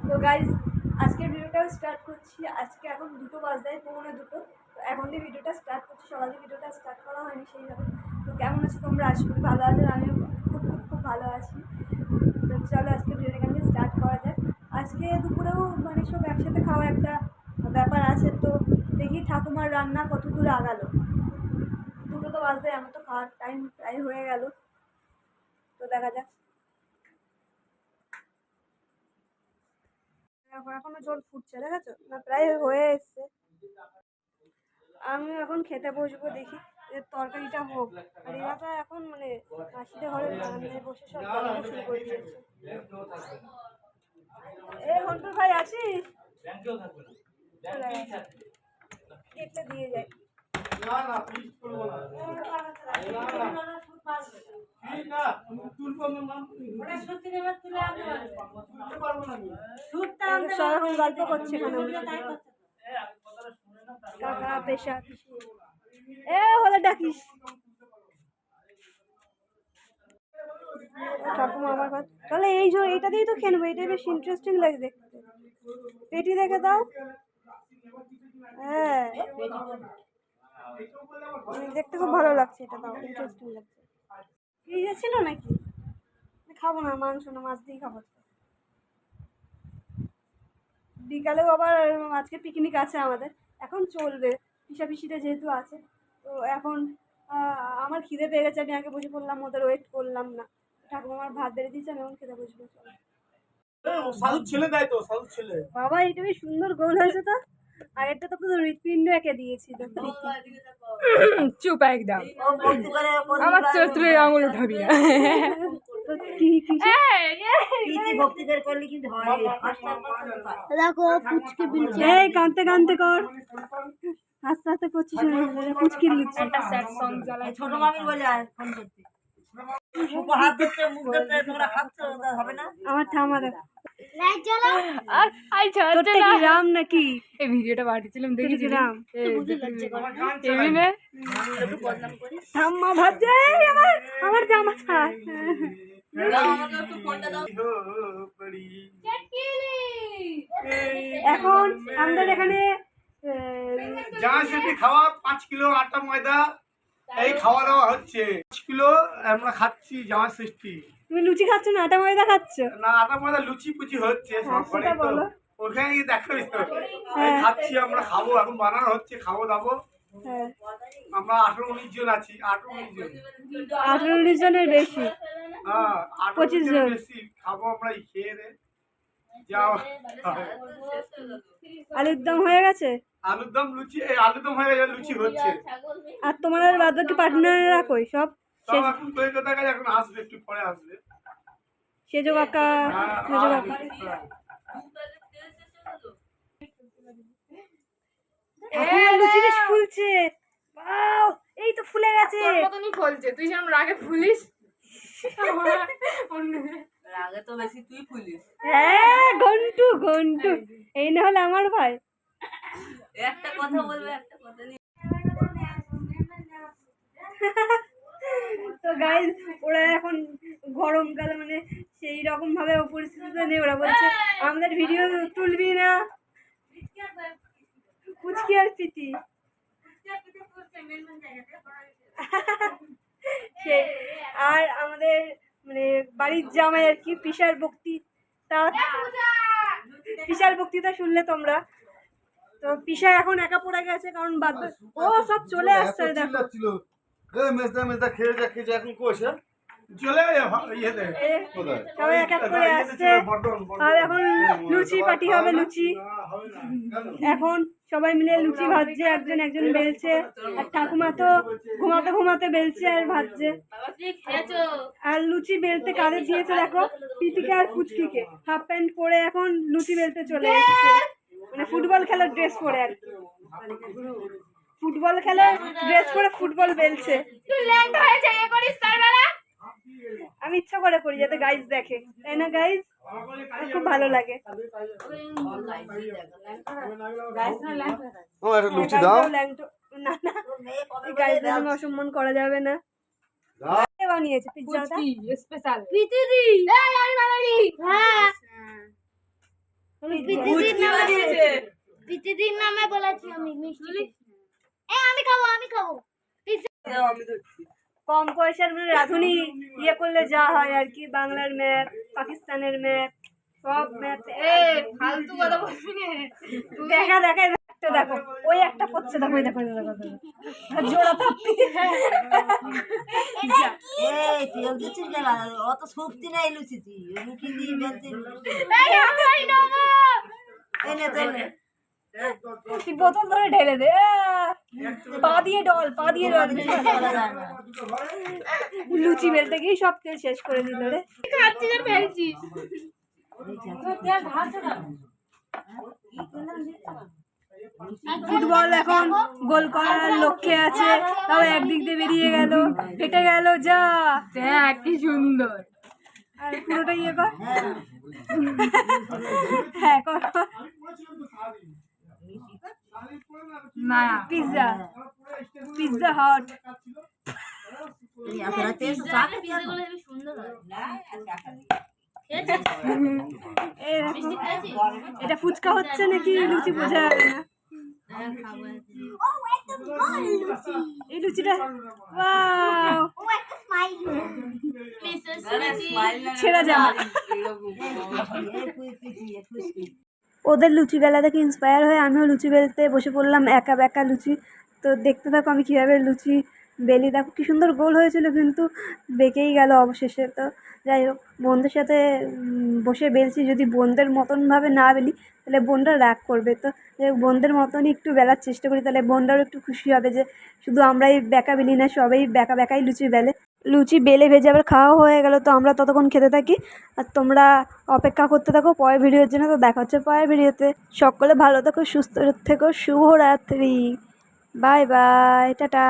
তো গাইজ আজকের ভিডিওটাও স্টার্ট করছি। আজকে এখন 2টো বাজে, পৌনে 2টো। তো এখন দিয়ে ভিডিওটা স্টার্ট করছি, সকাল দিয়ে ভিডিওটা স্টার্ট করা হয়নি সেইভাবে। তো কেমন আছো তোমরা? আশা করি ভালো আছো, আমিও খুব খুব খুব ভালো আছি। তো চলো আজকে ভিডিওটা এখান থেকে স্টার্ট করা যায়। আজকে দুপুরেও মানে সব একসাথে খাওয়ার একটা ব্যাপার আছে। তো দেখি ঠাকুমার রান্না কত দূর আগালো। 2টো তো বাজে, আমার তো খাওয়ার টাইম প্রায় হয়ে গেল। তো দেখা যাক। এখনো জল ফুটছে, দেখেছো না? প্রায় হয়ে এসছে। আমি এখন খেতে বসবো, দেখি এর তরকারিটা হোক। আর এরা তো এখন মানে মাসিদের ঘরে বারান্দায় বসে সব গল্প শুরু করে দিয়েছে। এ ঘন্টুর ভাই আছিস? গেটটা দিয়ে যায়। সব এখন গল্প করছে কাকা পেশা এ হলে ডাকিস ঠাকুমা আমার কথা। তাহলে এইটা দিয়েই তো খেয়ে নেবো, এটা বেশ ইন্টারেস্টিং লাগে দেখতে। পেটি দেখে দাও। হ্যাঁ দেখতে খুব ভালো লাগছে, এটা দাও, ইন্টারেস্টিং লাগছে। ফ্রিজে ছিল নাকি? খাবো না, মাংস না মাছ দিয়ে খাবো। বিকালেও আবার আজকে পিকনিক আছে আমাদের, এখন চলবে। পিসাপিসিটা যেহেতু আছে, তো এখন আমার খিদে পেয়ে গেছে। আমি আগে বসে পড়লাম, ওদের ওয়েট করলাম না। ঠাকুমা আমার ভাত বেড়ে দিয়েছে, আমি এখন খেতে বসবো। বাবা এটা বেশ সুন্দর গোল হয়েছে তো। আগেরটা তো পুরো হৃৎপিণ্ড এঁকে দিয়েছিল। চুপ একদম, আমার চরিত্রে আঙুল উঠাবি না। কানতে কানতে কর, আস্তে আস্তে করছিস। পুচকির লিখছে একটা স্যাড সং জ্বালাই। ছোট মামি বলে ফোন করতে হাত ধরতে মুখ ধরতে তোমরা খাচ্ছ হবে না। আমার ঠামা দেখ রাম নাকি এই ভিডিওটা পাঠিয়েছিলাম, দেখেছি রাম। ঠাম্মা ভাবছে আমার জামা ছাড়। এখন আমাদের এখানে জামা সেটি খাওয়া 5 কিলো আটা ময়দা এই খাওয়া দাওয়া হচ্ছে। 5 কিলো আমরা খাচ্ছি জামা ষষ্ঠী। তুমি লুচি খাচ্ছ না আটা ময়দা খাচ্ছ? না আটা ময়দা লুচি পুচি হচ্ছে সব ঘরে তো। ওখানে গিয়ে দেখো খাচ্ছি, আমরা খাবো, এখন বানানো হচ্ছে, খাবো দাবো। আমরা 18-19 জন আছি, 18-19 জন। 18-19 জনের বেশি। হ্যাঁ 25 জন বেশি খাবো আমরা। খেয়ে দে যাও। আলুর দম হয়ে গেছে? আলুর দম লুচি, আলুর দম হয়ে গেছে, লুচি হচ্ছে। আর তোমার বাদ বাকি পার্টনাররা কই? সব এখন কলকাতা গেছে, এখন আসবে, একটু পরে আসবে। সেজো কাকা, সেজো কাকা। লুচি বেশ ফুলছে। ওয়াও এই তো ফুলে গেছে। তোর মতনই ফুলছে, তুই যেমন রাগে ফুলিস। রাগে তো বেশি তুই ফুলিস। হ্যাঁ ঘন্টু ঘন্টু, এই না হলে আমার ভাই। একটা কথা বলবে, একটা কথা নিয়ে। তো গাইস ওরা এখন গরমকালে মানে সেই রকম ভাবে পরিস্থিতিতে নেই। ওরা বলছে আমাদের ভিডিও তুলবি না। পুচকি আর পিটি আর আমাদের মানে বাড়ির জামাই আর কি পিসার বক্তৃতা শুনলে তোমরা। তো পিসা এখন একা পড়ে গেছে, কারণ বাদ ও সব চলে আসছে। দেখো সবাই এক এক করে আসছে। আর এখন লুচি পাটি হবে, লুচি এখন সবাই মিলে লুচি ভাজছে, একজন একজন বেলছে। আর ঠাকুমা তো ঘুমাতে ঘুমাতে বেলছে আর ভাজছে। আর লুচি বেলতে কাদের দিয়েছে দেখো, পিতিকে আর পুচকিকে। হাফ প্যান্ট পরে এখন লুচি বেলতে চলে এসছে, মানে ফুটবল খেলার ড্রেস পরে আর কি। ফুটবল খেলার ড্রেস পরে ফুটবল বেলছে। আমি ইচ্ছা করে করি যাতে গাইজ দেখে, তাই না গাইজ? খুব ভালো লাগে। না না গাইজদের সঙ্গে অসম্মান করা যাবে না। বানিয়েছে পিজ্জাটা স্পেশাল। পিতিদি আমি বানাইনি। হ্যাঁ প্রীতিদির নামে বলেছি আমি মিষ্টি আমি খাবো কম পয়সার মানে রাঁধুনি ইয়ে করলে যা হয় আর কি, বাংলার ম্যাপ, পাকিস্তানের ম্যাপ, সব ম্যাপ। ফালতু কথা বলবি না। দেখা একটা দেখো, ওই একটা পড়ছে, দেখো দেখো জোড়া থাপ্পি। এই তেল দিচ্ছিস কেন? অত শক্তি নাই লুচিতে, লুচি দিয়ে বেলতে এই নে তেল নে। তুই বোতল ধরে ঢেলে দে, পা দিয়ে ডল। লুচি বেলতে গিয়ে সব তেল শেষ করে দিল রে। খাচ্ছিস আর ফেলছিস। ফুটবল এখন গোল করার লক্ষ্যে আছে, তাও একদিক দিয়ে বেরিয়ে গেল, হেঁটে গেল, যা দেখ কি সুন্দর। আর পুরোটা ইয়ে কর। হ্যাঁ কর। না পিৎজা হাট। এই আপনারা তেল চাক পিয়া সুন্দর হয় এই দেখো, এটা ফুচকা হচ্ছে নাকি লুচি বোঝা যাবে না। এই লুচিটা ওয়াও, ছেঁড়া জামা। ওদের লুচি বেলা থেকে ইন্সপায়ার হয়ে আমিও লুচি বেলতে বসে পড়লাম, একা বেকা লুচি। তো দেখতে থাকো আমি কীভাবে লুচি বেলি। দেখো কী সুন্দর গোল হয়েছিল, কিন্তু বেঁকেই গেল অবশেষে। তো যাই হোক, বোনদের সাথে বসে বেলছি, যদি বোনদের মতনভাবে না বেলি তাহলে বোনরা রাগ করবে। তো যাই হোক, বোনদের মতনই একটু বেলার চেষ্টা করি, তাহলে বোনরাও একটু খুশি হবে যে শুধু আমরাই বেকা বেলি না, সবাই বেকাই লুচি বেলে। লুচি বেলে ভেজে আবার খাওয়া হয়ে গেল। তো আমরা ততক্ষণ খেতে থাকি, আর তোমরা অপেক্ষা করতে থাকো পরের ভিডিওর জন্য। তো দেখা হচ্ছে পরের ভিডিওতে। সকলে ভালো থেকো, সুস্থ থেকো, শুভরাত্রি, বাই বাই, টাটা।